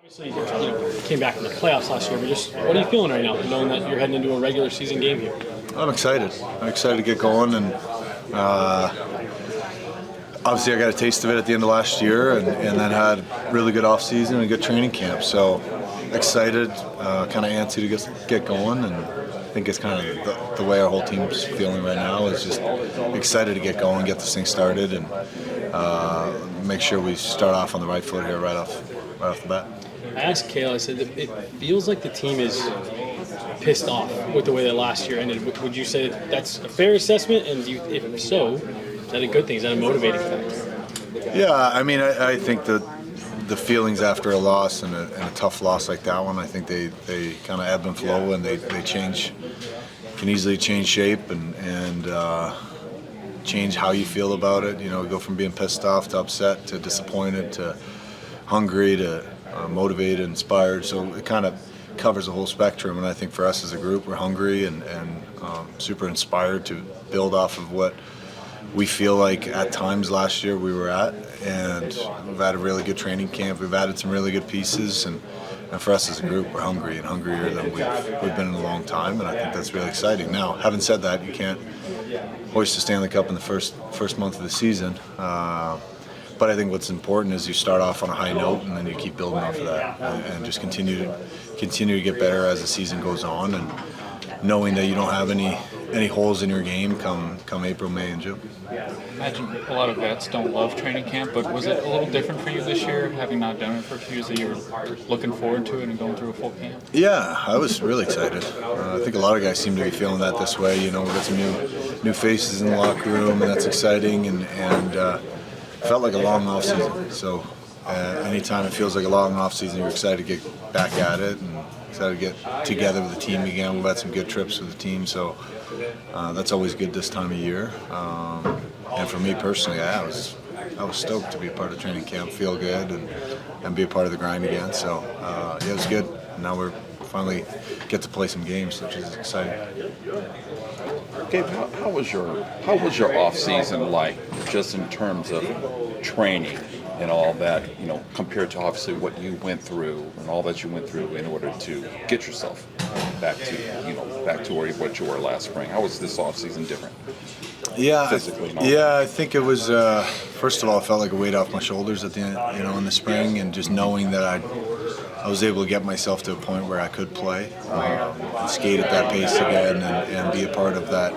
Obviously, came back in the playoffs last year, but just what are you feeling right now, knowing that you're heading into a regular season game here? I'm excited. I'm excited to get going, and obviously I got a taste of it at the end of last year, and then had a really good off season and a good training camp. So excited, kind of antsy to get going, and I think it's kind of the way our whole team's feeling right now is just excited to get going, get this thing started, and make sure we start off on the right foot here right off the bat. I asked Cale, I said, it feels like the team is pissed off with the way that last year ended. Would you say that's a fair assessment? And if so, is that a good thing? Is that a motivating factor? Yeah, I mean, I think that the feelings after a loss and a tough loss like that one, I think they kind of ebb and flow, and they can easily change shape and change how you feel about it. You know, go from being pissed off to upset to disappointed to hungry to motivated, inspired. So it kind of covers the whole spectrum. And I think for us as a group, we're hungry and super inspired to build off of what we feel like at times last year we were at. And we've had a really good training camp. We've added some really good pieces. And for us as a group, we're hungry and hungrier than we've been in a long time. And I think that's really exciting. Now, having said that, you can't hoist the Stanley Cup in the first month of the season. But I think what's important is you start off on a high note and then you keep building off of that and just continue to get better as the season goes on, and knowing that you don't have any holes in your game come April, May, and June. I imagine a lot of vets don't love training camp, but was it a little different for you this year, having not done it for a few years, that you were looking forward to it and going through a full camp? Yeah, I was really excited. I think a lot of guys seem to be feeling that this way. You know, we got some new faces in the locker room, and that's exciting, and felt like a long off season. So anytime it feels like a long off season, you're excited to get back at it and excited to get together with the team again. We've had some good trips with the team, so that's always good this time of year. And for me personally, I was stoked to be a part of training camp, feel good, and be a part of the grind again. So yeah, it was good. Now we're finally get to play some games, which is exciting. Gabe, how was your off season like, just in terms of training and all that, you know, compared to obviously what you went through and all that you went through in order to get yourself back to what you were last spring? How was this off season different? Yeah, physically. I think it was. First of all, it felt like a weight off my shoulders at the end, in the spring, and just knowing that I was able to get myself to a point where I could play, and skate at that pace again, and be a part of that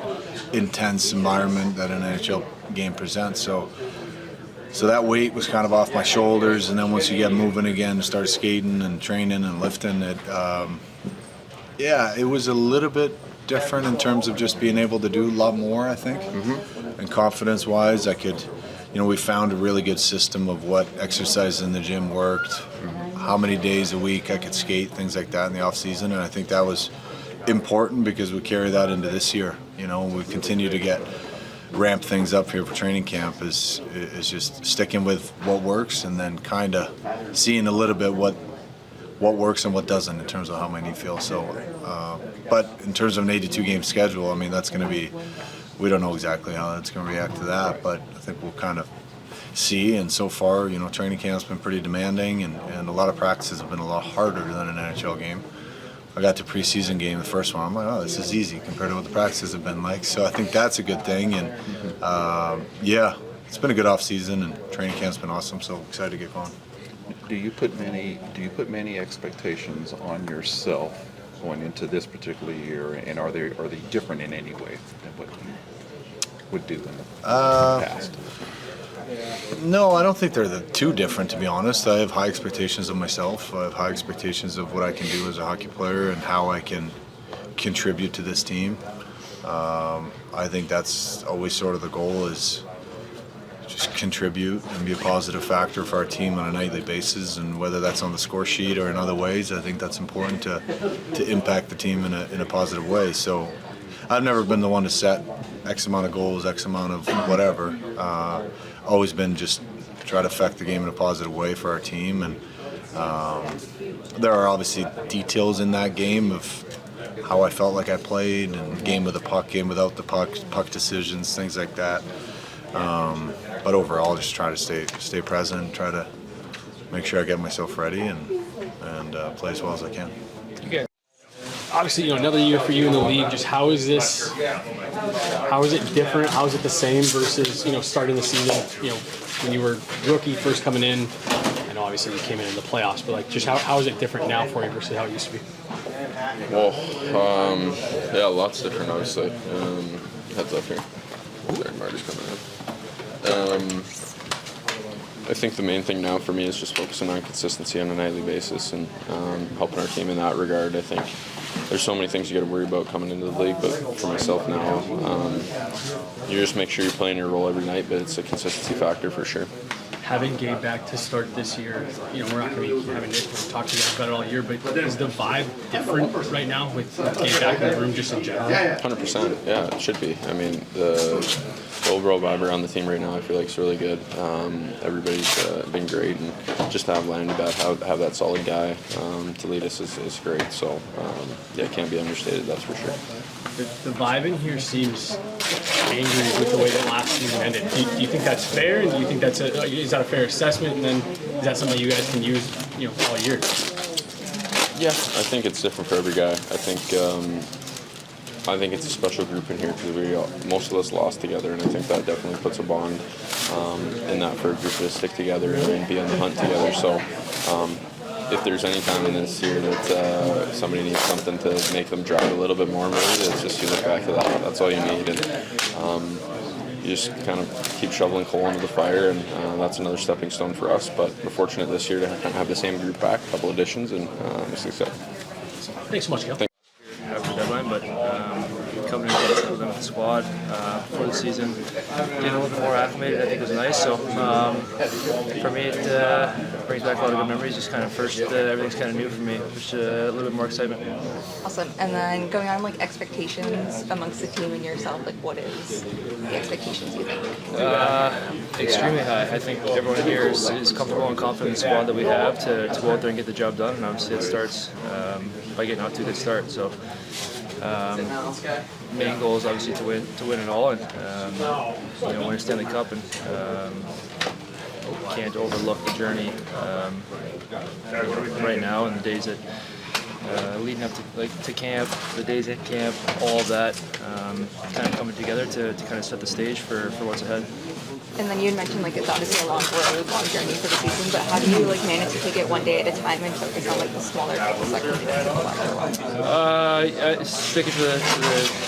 intense environment that an NHL game presents. So that weight was kind of off my shoulders, and then once you get moving again, start skating and training and lifting, it was a little bit different in terms of just being able to do a lot more, I think. Mm-hmm. And confidence-wise, I could, we found a really good system of what exercises in the gym worked, how many days a week I could skate, things like that in the off season, and I think that was important because we carry that into this year. We continue to ramp things up here for training camp is just sticking with what works and then kind of seeing a little bit what works and what doesn't in terms of how my knee feels. So, but in terms of an 82-game schedule, I mean, that's going to be, we don't know exactly how that's going to react to that, but I think we'll kind of see. And so far, training camp's been pretty demanding, and a lot of practices have been a lot harder than an NHL game. I got to preseason game, the first one, I'm like, oh, this is easy compared to what the practices have been like. So I think that's a good thing, and it's been a good off season, and training camp's been awesome. So excited to get going. Do you put many expectations on yourself going into this particular year, and are they different in any way than what you would do in the past? No, I don't think they're too different, to be honest. I have high expectations of myself. I have high expectations of what I can do as a hockey player and how I can contribute to this team. I think that's always sort of the goal, is just contribute and be a positive factor for our team on a nightly basis, and whether that's on the score sheet or in other ways, I think that's important to impact the team in a positive way. So I've never been the one to set X amount of goals, X amount of whatever. Always been just try to affect the game in a positive way for our team, and there are obviously details in that game of how I felt like I played, and game with the puck, game without the puck decisions, things like that. But overall, just try to stay present, try to make sure I get myself ready, and and play as well as I can. You guys, obviously, another year for you in the league. Just how is this? How is it different? How is it the same versus starting the season? When you were rookie first coming in. I know obviously you came in the playoffs, but like just how is it different now for you versus how it used to be? Well, yeah, lots different, obviously. Heads up here. There, Marty's coming in. I think the main thing now for me is just focusing on consistency on a nightly basis and helping our team in that regard. I think there's so many things you got to worry about coming into the league, but for myself now, you just make sure you're playing your role every night, but it's a consistency factor for sure. Having Gabe back to start this year, we're not going to be having to talk to you guys about it all year, but is the vibe different right now with Gabe back in the room just in general? 100%, yeah, it should be. I mean, the overall vibe around the team right now I feel like it's really good. Everybody's been great, and just to have Landeskog have that solid guy to lead us is great. So, yeah, it can't be understated, that's for sure. The vibe in here seems angry with the way that last season ended. Do you think that's fair? And do you think is that a fair assessment? And then is that something you guys can use, all year? Yeah, I think it's different for every guy. I think it's a special group in here because most of us lost together, and I think that definitely puts a bond in that for a group to stick together and be on the hunt together. So. If there's any time in this year that somebody needs something to make them drive a little bit more, maybe it's just you look back to that. That's all you need, and you just kind of keep shoveling coal into the fire, and that's another stepping stone for us. But we're fortunate this year to kind of have the same group back, a couple additions, and it's exciting. Thanks so much, Cale. After deadline, but coming in and settled in with the squad before the season, getting a little bit more acclimated, I think was nice. So for me, it brings back a lot of good memories. Just kind of first, everything's kind of new for me, which a little bit more excitement. Awesome. And then going on expectations amongst the team and yourself, what is the expectations you think? Extremely high. I think everyone here is comfortable and confident in the squad that we have to go out there and get the job done. And obviously it starts by getting off to a good start. So main goal is obviously to win it all and win a Stanley Cup, and can't overlook the journey right now and the days that leading up to camp, the days at camp, all of that kind of coming together to kind of set the stage for what's ahead. And then you had mentioned it's obviously a long road, long journey for the season, but how do you manage to take it one day at a time and focus on the smaller goals that can take a while? Sticking to the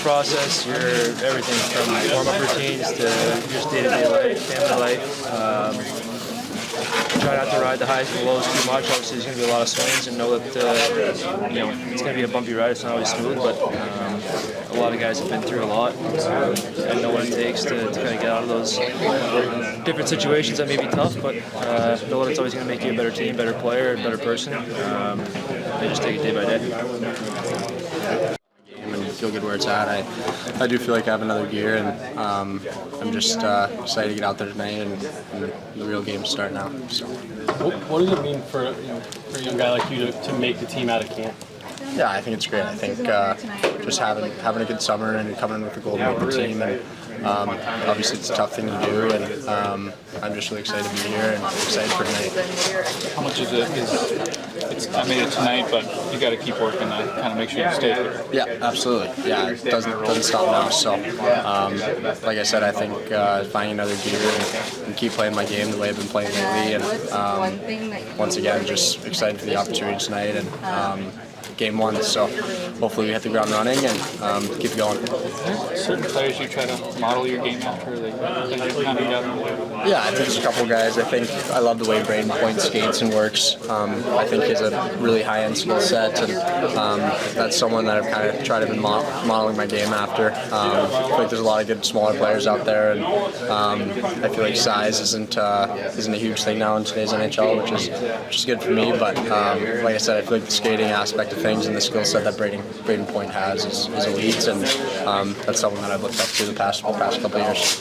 process, your everything from warm-up routines to just day-to-day life, family life. Try not to ride the highs and lows too much. Obviously, there's going to be a lot of swings, and know that it's going to be a bumpy ride. It's not always smooth, but a lot of guys have been through a lot and know what it takes to kind of get out of those different situations that may be tough. But know that it's always going to make you a better team, better player, better person. And just take it day by day. And feel good where it's at. I do feel like I have another gear, and I'm just excited to get out there tonight and the real game start now. So. What does it mean for a young guy like you to make the team out of camp? Yeah, I think it's great. I think just having a good summer and coming in with the goal to make the team, and obviously it's a tough thing to do, and I'm just really excited to be here and excited for tonight. How much is I made it tonight, but you got to keep working to kind of make sure you stay here. Yeah, absolutely. Yeah, it doesn't stop now. So, like I said, I think finding another gear and keep playing my game the way I've been playing lately, and once again, just excited for the opportunity tonight and game one. So hopefully we hit the ground running and keep going. Certain players you try to model your game after, they kind of got. Yeah, I think there's a couple guys. I think I love the way Braden points, skates, and works. I think he has a really high-end skill set, and that's someone that I've kind of tried to be modeling my game after. I feel like there's a lot of good smaller players out there, and I feel like size isn't a huge thing now in today's NHL, which is good for me. But like I said, I feel like the skating aspect of things and the skill set that Braden Point has is elite, and that's something that I've looked up to the past couple of years.